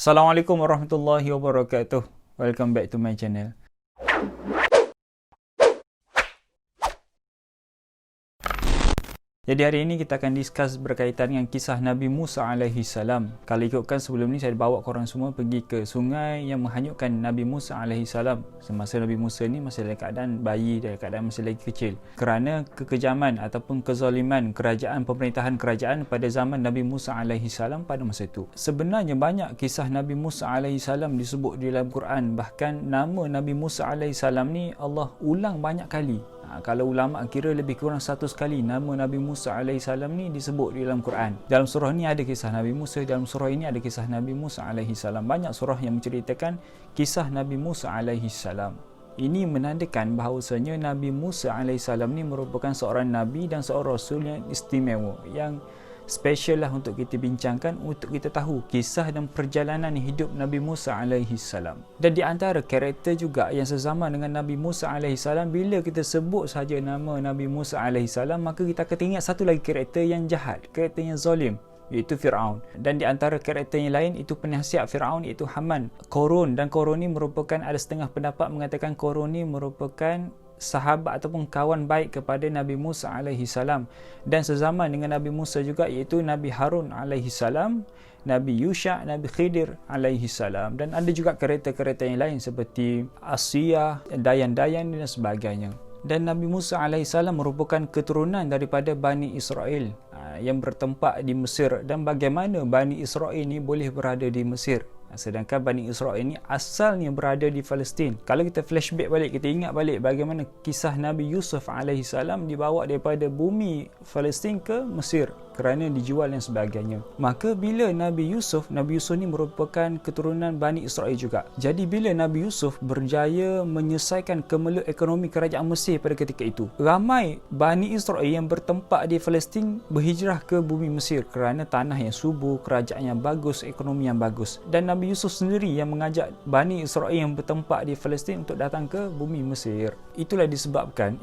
Assalamualaikum warahmatullahi wabarakatuh. Welcome back to my channel. Jadi hari ini kita akan discuss berkaitan dengan kisah Nabi Musa alaihi salam. Kalau ikutkan sebelum ni saya bawa korang semua pergi ke sungai yang menghanyutkan Nabi Musa alaihi salam. Semasa Nabi Musa ni masih dalam keadaan bayi, dalam keadaan masih lagi kecil. Kerana kekejaman ataupun kezaliman pemerintahan kerajaan pada zaman Nabi Musa alaihi salam pada masa itu. Sebenarnya banyak kisah Nabi Musa alaihi salam disebut di dalam Quran. Bahkan nama Nabi Musa alaihi salam ni Allah ulang banyak kali. Kalau ulama kira lebih kurang 100 kali nama Nabi Musa AS ni disebut di dalam Quran. Dalam surah ni ada kisah Nabi Musa, dalam surah ini ada kisah Nabi Musa AS. Banyak surah yang menceritakan kisah Nabi Musa AS. Ini menandakan bahawasanya Nabi Musa AS ni merupakan seorang Nabi dan seorang Rasul yang istimewa, yang special lah untuk kita bincangkan, untuk kita tahu kisah dan perjalanan hidup Nabi Musa AS. Dan di antara karakter juga yang sezaman dengan Nabi Musa AS, bila kita sebut saja nama Nabi Musa AS, maka kita akan ingat satu lagi karakter yang jahat, karakter yang zalim, iaitu Fir'aun. Dan di antara karakter yang lain itu penasihat Fir'aun, iaitu Haman. Korun, dan Korun ni merupakan, ada setengah pendapat mengatakan Korun ni merupakan sahabat ataupun kawan baik kepada Nabi Musa alaihi salam, dan sezaman dengan Nabi Musa juga, iaitu Nabi Harun alaihi salam, Nabi Yusha, Nabi Khidir alaihi salam, dan ada juga karakter-karakter yang lain seperti Asiyah, Dayan-Dayan dan sebagainya. Dan Nabi Musa alaihi salam merupakan keturunan daripada Bani Israel yang bertempat di Mesir. Dan bagaimana Bani Israel ni boleh berada di Mesir, sedangkan Bani Israel ini asalnya berada di Palestin. Kalau kita flashback balik, kita ingat balik bagaimana kisah Nabi Yusuf alaihi salam dibawa daripada bumi Palestin ke Mesir kerana dijual dan sebagainya. Maka bila Nabi Yusuf ni merupakan keturunan Bani Israel juga. Jadi bila Nabi Yusuf berjaya menyelesaikan kemeluk ekonomi kerajaan Mesir pada ketika itu, ramai Bani Israel yang bertempat di Palestin berhijrah ke bumi Mesir kerana tanah yang subur, kerajaan yang bagus, ekonomi yang bagus. Dan Nabi Yusuf sendiri yang mengajak Bani Israel yang bertempat di Palestin untuk datang ke bumi Mesir. Itulah disebabkan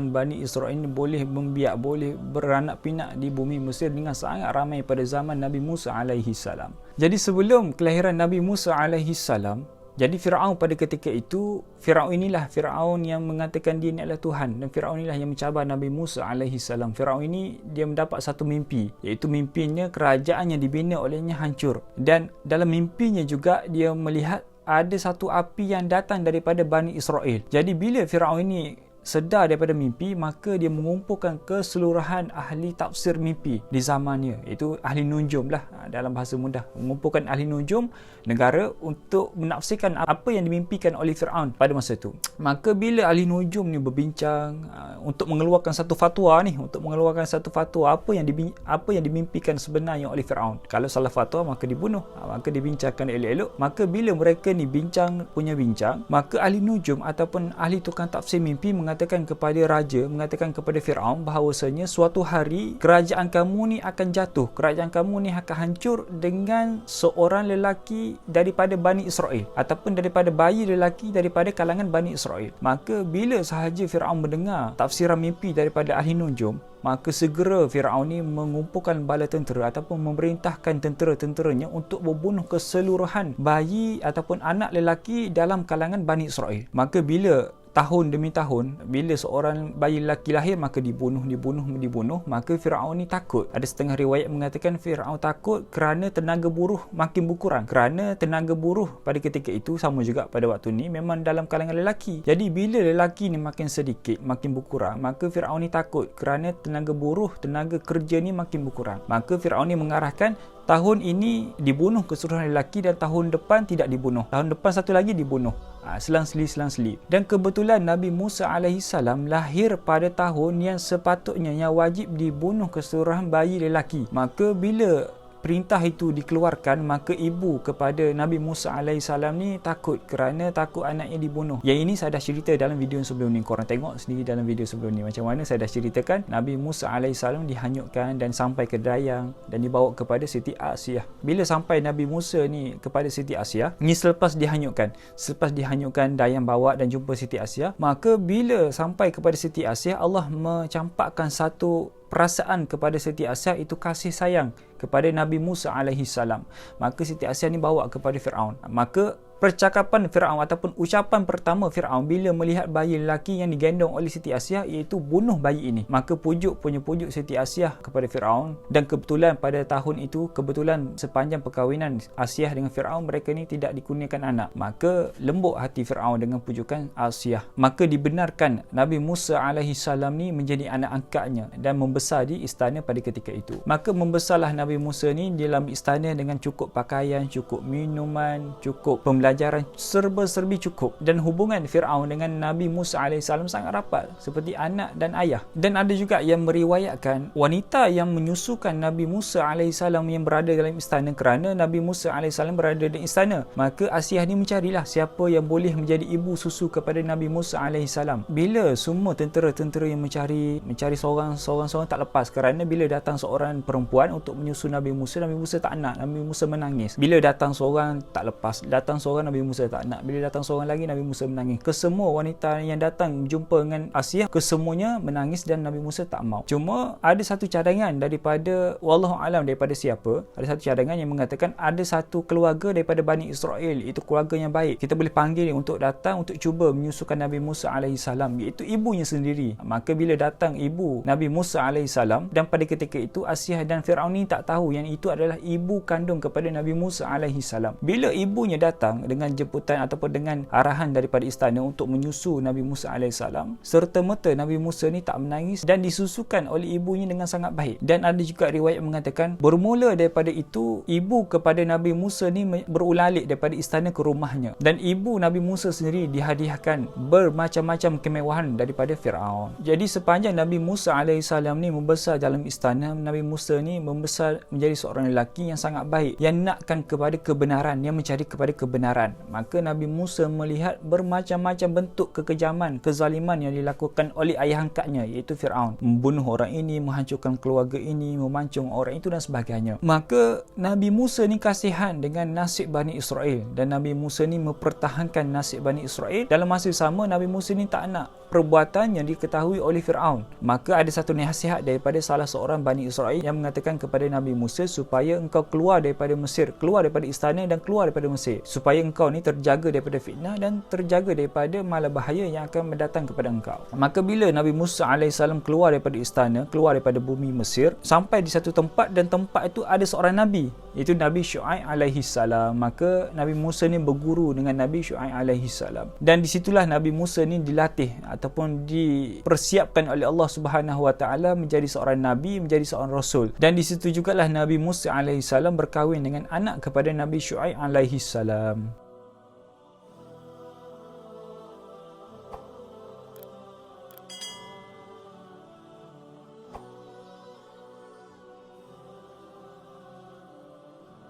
Bani Israel ini boleh membiak, boleh beranak pinak di bumi Mesir dengan sangat ramai pada zaman Nabi Musa alaihi salam. Jadi sebelum kelahiran Nabi Musa alaihi salam, jadi Fir'aun pada ketika itu, Fir'aun inilah Fir'aun yang mengatakan dia ni adalah Tuhan, dan Fir'aun inilah yang mencabar Nabi Musa alaihi salam. Fir'aun ini dia mendapat satu mimpi, iaitu mimpinya kerajaan yang dibina olehnya hancur, dan dalam mimpinya juga dia melihat ada satu api yang datang daripada Bani Israel. Jadi bila Fir'aun ini sedar daripada mimpi, maka dia mengumpulkan keseluruhan ahli tafsir mimpi di zamannya, iaitu ahli nujum lah dalam bahasa mudah, mengumpulkan ahli nujum negara untuk menafsirkan apa yang dimimpikan oleh Fir'aun pada masa itu. Maka bila ahli nujum ni berbincang untuk mengeluarkan satu fatwa apa yang dimimpikan sebenarnya oleh Fir'aun. Kalau salah fatwa maka dibunuh, maka dibincangkan elok-elok. Maka bila mereka ni bincang, maka ahli nujum ataupun ahli tukang tafsir mimpi mengatakan kepada Fir'aun bahawasanya suatu hari kerajaan kamu ni akan jatuh, kerajaan kamu ni akan hancur dengan seorang lelaki daripada Bani Israel, ataupun daripada bayi lelaki daripada kalangan Bani Israel. Maka bila sahaja Fir'aun mendengar tafsiran mimpi daripada ahli nujum, maka segera Fir'aun ni mengumpulkan bala tentera ataupun memerintahkan tentera-tenteranya untuk membunuh keseluruhan bayi ataupun anak lelaki dalam kalangan Bani Israel. Maka bila tahun demi tahun, bila seorang bayi lelaki lahir, maka dibunuh. Maka Fir'aun ni takut. Ada setengah riwayat mengatakan Fir'aun takut kerana tenaga buruh makin berkurang. Kerana tenaga buruh pada ketika itu, sama juga pada waktu ni, memang dalam kalangan lelaki. Jadi bila lelaki ni makin sedikit, makin berkurang, maka Fir'aun ni takut kerana tenaga buruh, tenaga kerja ni makin berkurang. Maka Fir'aun ni mengarahkan tahun ini dibunuh keseluruhan lelaki dan tahun depan tidak dibunuh. Tahun depan satu lagi dibunuh. Selang-seli. Dan kebetulan Nabi Musa AS lahir pada tahun yang sepatutnya yang wajib dibunuh keseluruhan bayi lelaki. Maka bila perintah itu dikeluarkan, maka ibu kepada Nabi Musa AS ni takut kerana takut anaknya dibunuh. Yang ini saya dah cerita dalam video sebelum ni. Korang tengok sendiri dalam video sebelum ni macam mana saya dah ceritakan Nabi Musa AS dihanyutkan dan sampai ke Dayang dan dibawa kepada Siti Asiyah. Bila sampai Nabi Musa ni kepada Siti Asiyah ni, selepas dihanyutkan Dayang bawa dan jumpa Siti Asiyah, maka bila sampai kepada Siti Asiyah, Allah mencampakkan satu perasaan kepada Siti Asiyah, itu kasih sayang kepada Nabi Musa alaihi salam. Maka Siti Asiyah ni bawa kepada Firaun. Maka percakapan Firaun ataupun ucapan pertama Firaun bila melihat bayi lelaki yang digendong oleh Siti Asiyah iaitu bunuh bayi ini. Maka pujuk Siti Asiyah kepada Firaun, dan kebetulan pada tahun itu, kebetulan sepanjang perkahwinan Asiyah dengan Firaun, mereka ni tidak dikurniakan anak. Maka lembut hati Firaun dengan pujukan Asiyah. Maka dibenarkan Nabi Musa alaihi salam ni menjadi anak angkatnya dan membesar di istana pada ketika itu. Maka membesarlah Nabi Musa ni di dalam istana dengan cukup pakaian, cukup minuman, cukup pembelajaran, serba-serbi cukup. Dan hubungan Firaun dengan Nabi Musa AS sangat rapat, seperti anak dan ayah. Dan ada juga yang meriwayatkan wanita yang menyusukan Nabi Musa AS yang berada dalam istana, kerana Nabi Musa AS berada di istana. Maka Asiyah ni mencarilah siapa yang boleh menjadi ibu susu kepada Nabi Musa AS. Bila semua tentera-tentera yang mencari seorang tak lepas, kerana bila datang seorang perempuan untuk menyusu Nabi Musa tak nak, Nabi Musa menangis. Bila datang seorang tak lepas, datang seorang Nabi Musa tak nak, bila datang seorang lagi Nabi Musa menangis. Kesemua wanita yang datang jumpa dengan Asiyah, kesemuanya menangis dan Nabi Musa tak mau. Cuma ada satu cadangan daripada, wallahu alam daripada siapa, ada satu cadangan yang mengatakan ada satu keluarga daripada Bani Israel, itu keluarga yang baik, kita boleh panggil dia untuk datang untuk cuba menyusukan Nabi Musa AS, iaitu ibunya sendiri. Maka bila datang ibu Nabi Musa AS, dan pada ketika itu Asiyah dan Firaun ni tak tahu yang itu adalah ibu kandung kepada Nabi Musa AS. Bila ibunya datang dengan jemputan ataupun dengan arahan daripada istana untuk menyusu Nabi Musa AS, serta-merta Nabi Musa ni tak menangis dan disusukan oleh ibunya dengan sangat baik. Dan ada juga riwayat mengatakan bermula daripada itu ibu kepada Nabi Musa ni berulang-alik daripada istana ke rumahnya, dan ibu Nabi Musa sendiri dihadiahkan bermacam-macam kemewahan daripada Firaun. Jadi sepanjang Nabi Musa AS ni membesar dalam istana, Nabi Musa ni membesar menjadi seorang lelaki yang sangat baik, yang nakkan kepada kebenaran, yang mencari kepada kebenaran. Maka Nabi Musa melihat bermacam-macam bentuk kekejaman, kezaliman yang dilakukan oleh ayah angkatnya iaitu Firaun, membunuh orang ini, menghancurkan keluarga ini, memancung orang itu dan sebagainya. Maka Nabi Musa ni kasihan dengan nasib Bani Israel, dan Nabi Musa ni mempertahankan nasib Bani Israel. Dalam masa sama Nabi Musa ni tak nak perbuatan yang diketahui oleh Firaun. Maka ada satu nasihat daripada salah seorang Bani Israel yang mengatakan kepada Nabi Musa supaya engkau keluar daripada Mesir, keluar daripada istana dan keluar daripada Mesir, supaya engkau ni terjaga daripada fitnah dan terjaga daripada malabahaya yang akan mendatang kepada engkau. Maka bila Nabi Musa AS keluar daripada istana, keluar daripada bumi Mesir, sampai di satu tempat, dan tempat itu ada seorang Nabi, iaitu Nabi Syuaib AS. Maka Nabi Musa ni berguru dengan Nabi Syuaib AS, dan disitulah Nabi Musa ni dilatih ataupun dipersiapkan oleh Allah Subhanahu Wa Taala menjadi seorang Nabi, menjadi seorang Rasul. Dan di situ jugalah Nabi Musa AS berkahwin dengan anak kepada Nabi Syuaib AS.